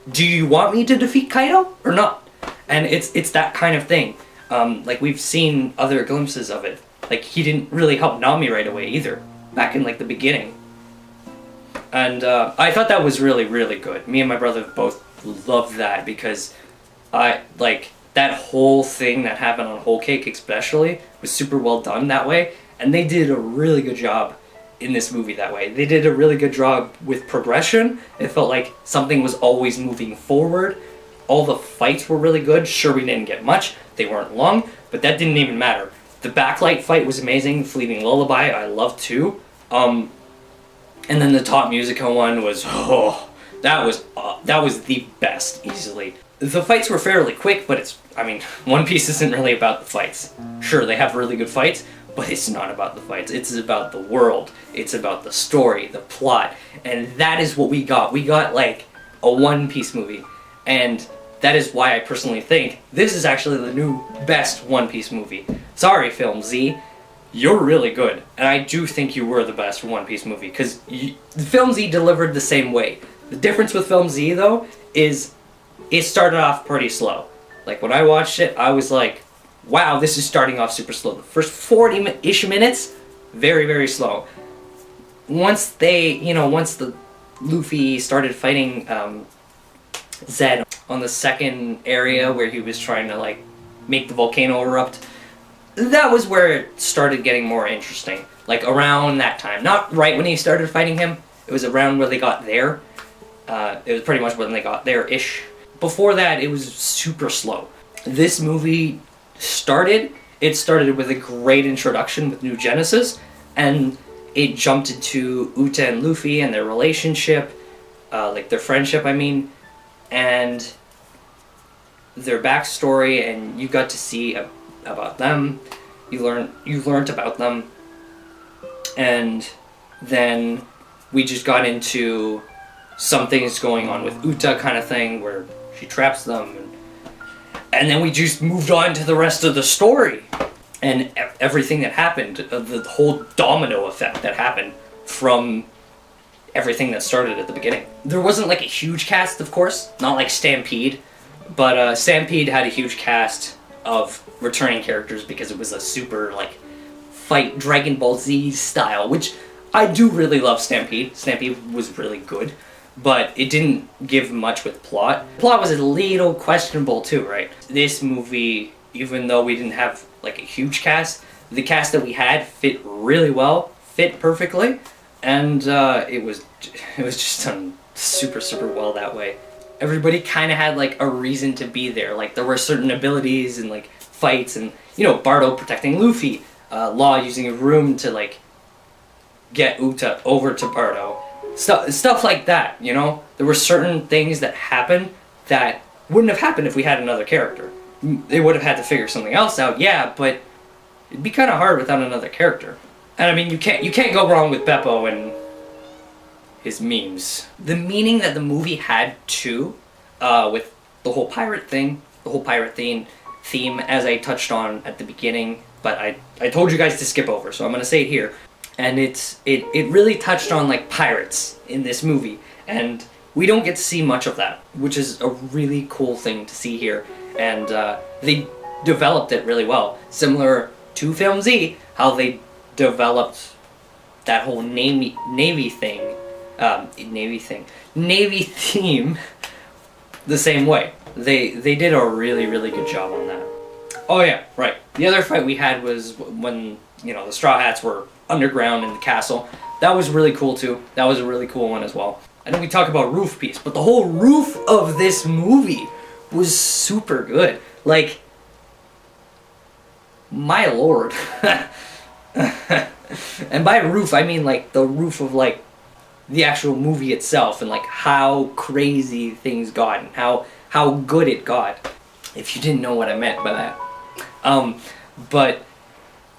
do you want me to defeat Kaido or not? And it's that kind of thing. Like we've seen other glimpses of it. Like he didn't really help Nami right away either, back in like the beginning. And I thought that was really, really good. Me and my brother both loved that because that whole thing that happened on Whole Cake especially was super well done that way. And they did a really good job in this movie that way. They did a really good job with progression. It felt like something was always moving forward. All the fights were really good. Sure, we didn't get much. They weren't long, but that didn't even matter. The backlight fight was amazing. Fleeting Lullaby, I loved too. And then the Top Musica one was, that was the best, easily. The fights were fairly quick, but One Piece isn't really about the fights. Sure, they have really good fights, but it's not about the fights. It's about the world. It's about the story, the plot, and that is what we got. We got like a One Piece movie, and that is why I personally think this is actually the new best One Piece movie. Sorry, Film Z, you're really good, and I do think you were the best One Piece movie, because Film Z delivered the same way. The difference with Film Z, though, is it started off pretty slow. Like, when I watched it, I was like, wow, this is starting off super slow. The first 40-ish minutes, very, very slow. Once the Luffy started fighting Zed on the second area where he was trying to, like, make the volcano erupt, that was where it started getting more interesting. Like, around that time. Not right when he started fighting him. It was around where they got there. It was pretty much when they got there-ish. Before that, it was super slow. This movie started with a great introduction with New Genesis, and it jumped into Uta and Luffy and their relationship, like their friendship, and their backstory, and you got to see about them. You learned about them, and then we just got into some things going on with Uta kind of thing where she traps them, and then we just moved on to the rest of the story and everything that happened, the whole domino effect that happened from everything that started at the beginning. There wasn't like a huge cast, of course, not like Stampede, but Stampede had a huge cast of returning characters because it was a super like fight Dragon Ball Z style, which I do really love Stampede. Stampede was really good, but it didn't give much with plot. Plot was a little questionable too, right? This movie, even though we didn't have like a huge cast, the cast that we had fit really well, fit perfectly, and it was just done super, super well that way. Everybody kind of had like a reason to be there. Like there were certain abilities and like fights, and Bardo protecting Luffy. Law using a room to like get Uta over to Bardo. Stuff like that, you know? There were certain things that happened that wouldn't have happened if we had another character. They would have had to figure something else out, yeah, but it'd be kind of hard without another character. And I mean, you can't go wrong with Bepo and his memes. The meaning that the movie had too, with the whole pirate thing, the whole pirate theme, as I touched on at the beginning, but I told you guys to skip over, so I'm gonna say it here. And it really touched on like pirates in this movie, and we don't get to see much of that, which is a really cool thing to see here. And they developed it really well, similar to Film Z, how they developed that whole Navy theme the same way. They did a really, really good job on that. Oh yeah, right. The other fight we had was when, you know, the Straw Hats were underground in the castle. That was really cool too. That was a really cool one as well. I know we talk about roof piece, but the whole roof of this movie was super good. Like, my lord. And by roof, I mean like the roof of like the actual movie itself, and like how crazy things got and how good it got. If you didn't know what I meant by that. But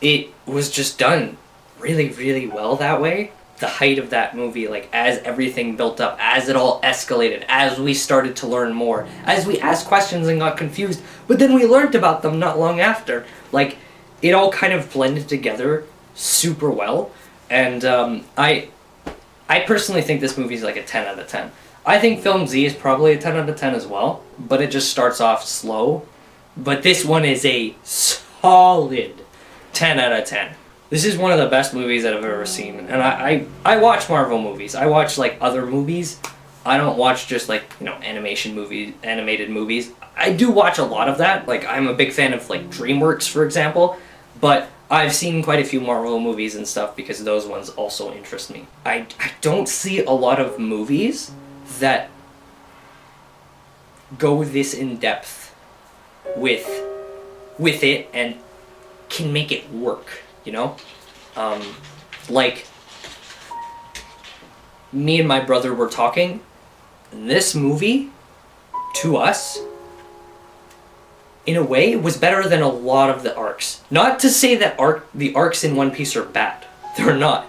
it was just done really, really well that way. The height of that movie, like as everything built up, as it all escalated, as we started to learn more, as we asked questions and got confused, but then we learned about them not long after. Like, it all kind of blended together super well. And I personally think this movie is like a 10 out of 10. I think Film Z is probably a 10 out of 10 as well, but it just starts off slow. But this one is a solid 10 out of 10. This is one of the best movies that I've ever seen. And I watch Marvel movies. I watch like other movies. I don't watch just like, you know, animated movies. I do watch a lot of that. Like, I'm a big fan of like DreamWorks, for example. But I've seen quite a few Marvel movies and stuff because those ones also interest me. I don't see a lot of movies that go this in depth with it and can make it work, you know? Like, me and my brother were talking, this movie, to us, in a way, was better than a lot of the arcs. Not to say that the arcs in One Piece are bad. They're not.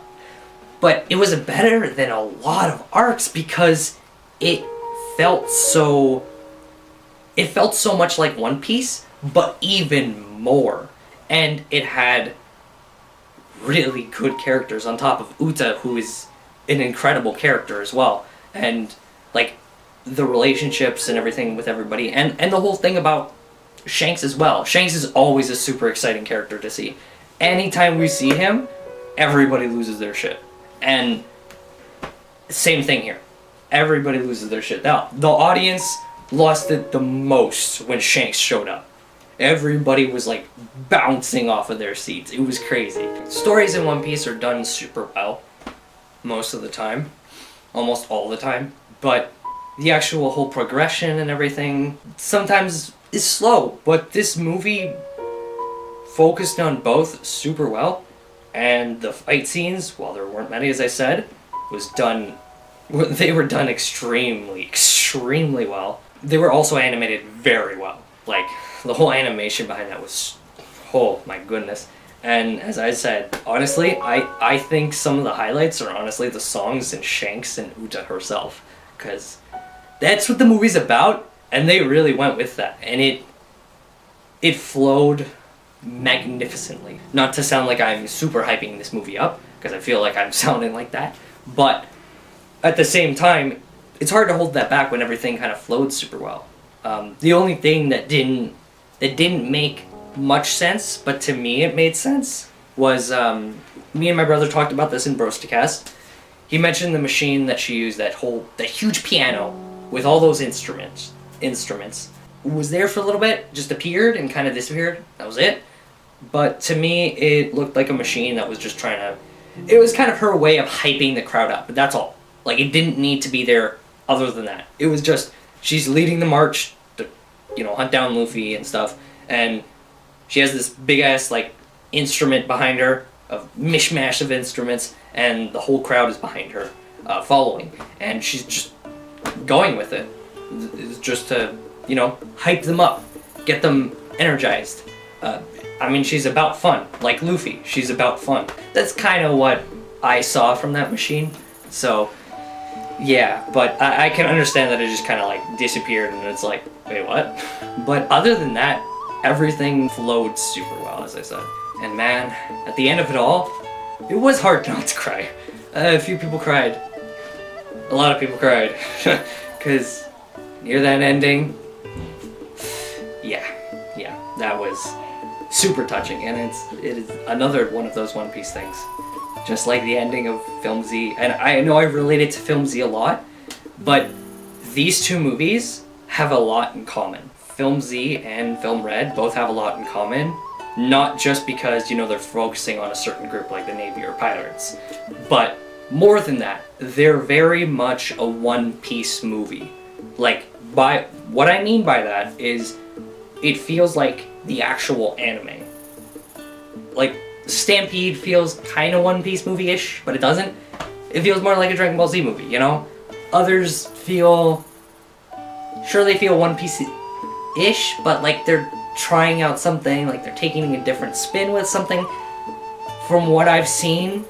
But it was better than a lot of arcs because it felt so much like One Piece, but even more. And it had really good characters on top of Uta, who is an incredible character as well. And, like, the relationships and everything with everybody. And the whole thing about Shanks as well. Shanks is always a super exciting character to see. Anytime we see him, everybody loses their shit. And same thing here. Everybody loses their shit. Now, the audience lost it the most when Shanks showed up. Everybody was like bouncing off of their seats. It was crazy. Stories in One Piece are done super well most of the time. Almost all the time. But the actual whole progression and everything sometimes is slow. But this movie focused on both super well. And the fight scenes, while there weren't many as I said, they were done extremely, extremely well. They were also animated very well. Like, the whole animation behind that was, oh my goodness. And as I said, honestly, I think some of the highlights are honestly the songs and Shanks and Uta herself. Because that's what the movie's about, and they really went with that. And it flowed magnificently. Not to sound like I'm super hyping this movie up, because I feel like I'm sounding like that. But at the same time, it's hard to hold that back when everything kind of flowed super well. The only thing that didn't make much sense, but to me it made sense, was me and my brother talked about this in Brosticast. He mentioned the machine that she used, that huge piano with all those instruments. Was there for a little bit, just appeared and kind of disappeared. That was it. But to me, it looked like a machine that was just trying to... It was kind of her way of hyping the crowd up, but that's all. Like, it didn't need to be there other than that. It was just, she's leading the march to, you know, hunt down Luffy and stuff, and she has this big-ass, like, instrument behind her, a mishmash of instruments, and the whole crowd is behind her, following, and she's just going with it. It's just to, hype them up, get them energized. She's about fun, like Luffy. She's about fun. That's kind of what I saw from that machine. So, yeah, but I can understand that it just kind of like disappeared, and it's like, wait, what? But other than that, everything flowed super well, as I said. And man, at the end of it all, it was hard not to cry. A few people cried. A lot of people cried. Because near that ending, yeah, that was super touching. And it is another one of those One Piece things. Just like the ending of Film Z. And I know I related to Film Z a lot, but these two movies have a lot in common. Film Z and Film Red both have a lot in common. Not just because, they're focusing on a certain group like the Navy or Pirates, but more than that, they're very much a One Piece movie. Like, what I mean by that is, it feels like the actual anime. Like, Stampede feels kind of One Piece movie-ish, but it doesn't. It feels more like a Dragon Ball Z movie, Others feel... Sure, they feel One Piece-ish, but like they're trying out something, like they're taking a different spin with something. From what I've seen,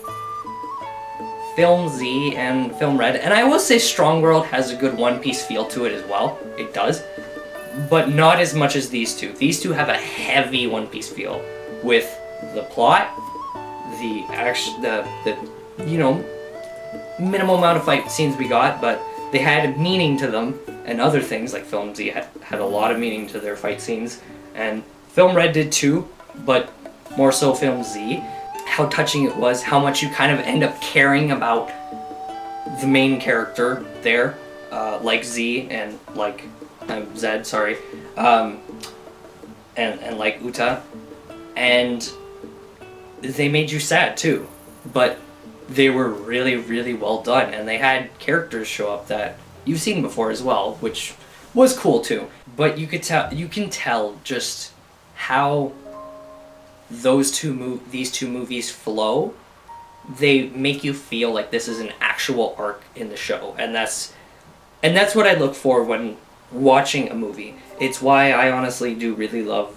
Film Z and Film Red, and I will say Strong World has a good One Piece feel to it as well. It does. But not as much as these two. These two have a heavy One Piece feel with the plot, the minimal amount of fight scenes we got, but they had meaning to them, and other things like Film Z had a lot of meaning to their fight scenes, and Film Red did too, but more so Film Z. How touching it was, how much you kind of end up caring about the main character there, like Z and like Zed, sorry, and like Uta, and they made you sad too, but they were really, really well done, and they had characters show up that you've seen before as well, which was cool too. But you can tell just how these two movies flow. They make you feel like this is an actual arc in the show, and that's what I look for when watching a movie. It's why I honestly do really love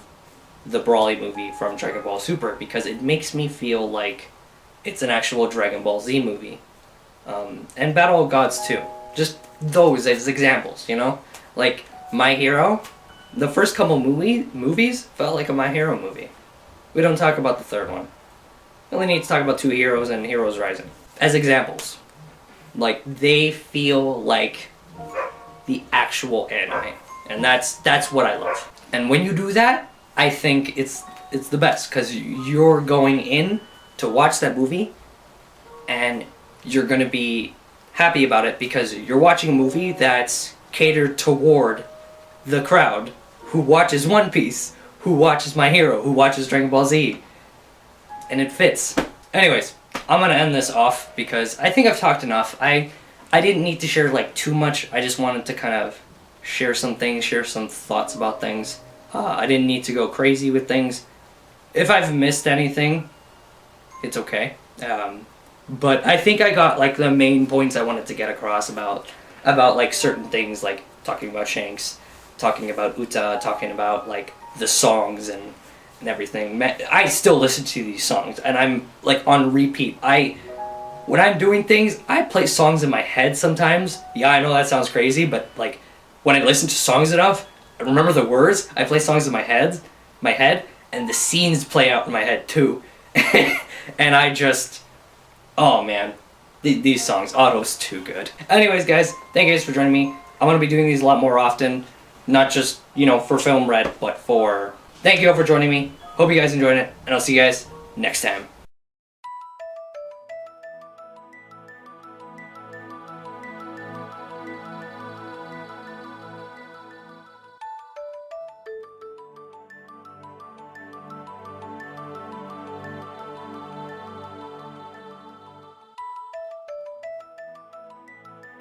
the Broly movie from Dragon Ball Super, because it makes me feel like it's an actual Dragon Ball Z movie. And Battle of Gods too. Just those as examples, Like My Hero, the first couple movies felt like a My Hero movie. We don't talk about the third one. We only need to talk about Two Heroes and Heroes Rising as examples. Like, they feel like the actual anime. And that's what I love. And when you do that, I think it's the best, because you're going in to watch that movie, and you're going to be happy about it because you're watching a movie that's catered toward the crowd who watches One Piece, who watches My Hero, who watches Dragon Ball Z. And it fits. Anyways, I'm going to end this off because I think I've talked enough. I didn't need to share too much. I just wanted to kind of share some things, share some thoughts about things. I didn't need to go crazy with things. If I've missed anything, it's okay. But I think I got the main points I wanted to get across about certain things, like talking about Shanks, talking about Uta, talking about the songs and everything. I still listen to these songs, and I'm on repeat. When I'm doing things, I play songs in my head sometimes. Yeah, I know that sounds crazy, but when I listen to songs enough, I remember the words. I play songs in my head, and the scenes play out in my head too. And I just, oh man, these songs, Otto's too good. Anyways, guys, thank you guys for joining me. I'm gonna be doing these a lot more often, not just for Film Red, but for. Thank you all for joining me. Hope you guys enjoyed it, and I'll see you guys next time.